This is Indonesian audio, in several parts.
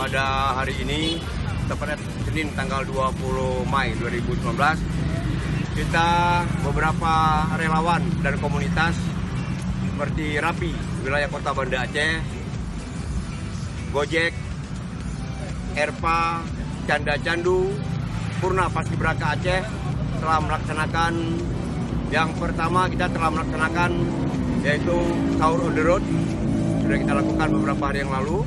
pada hari ini, tepatnya Senin tanggal 20 Mei 2019, kita beberapa relawan dan komunitas seperti RAPI, wilayah Kota Banda Aceh, Gojek, ERPA, Canda Candu, Purna Paskibraka Aceh telah melaksanakan yang pertama kita telah melaksanakan yaitu sahur on the road. Sudah kita lakukan beberapa hari yang lalu.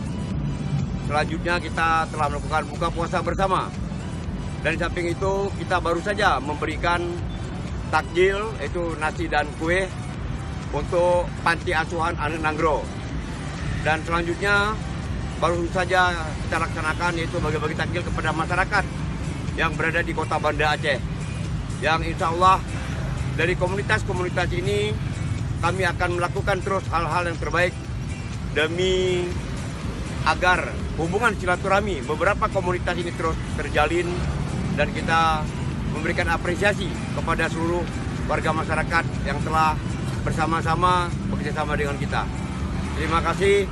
Selanjutnya kita telah melakukan buka puasa bersama. Dan di samping itu kita baru saja memberikan takjil yaitu nasi dan kue untuk panti asuhan Anak Nanggro. Dan selanjutnya baru saja kita laksanakan yaitu bagi-bagi takjil kepada masyarakat yang berada di Kota Banda Aceh. Yang insya Allah dari komunitas-komunitas ini kami akan melakukan terus hal-hal yang terbaik demi agar hubungan silaturahmi beberapa komunitas ini terus terjalin dan kita memberikan apresiasi kepada seluruh warga masyarakat yang telah bersama-sama bekerjasama dengan kita. Terima kasih.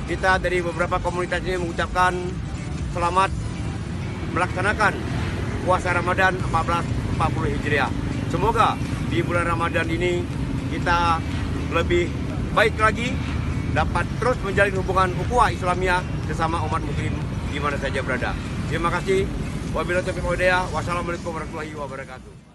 Kita dari beberapa komunitas ini mengucapkan selamat melaksanakan puasa Ramadan 1440 Hijriah. Semoga di bulan Ramadan ini kita lebih baik lagi, dapat terus menjalin hubungan ukhuwah Islamiyah sesama umat muslim di mana saja berada. Terima kasih. Wabillahi taufiq wal hidayah. Wassalamualaikum warahmatullahi wabarakatuh.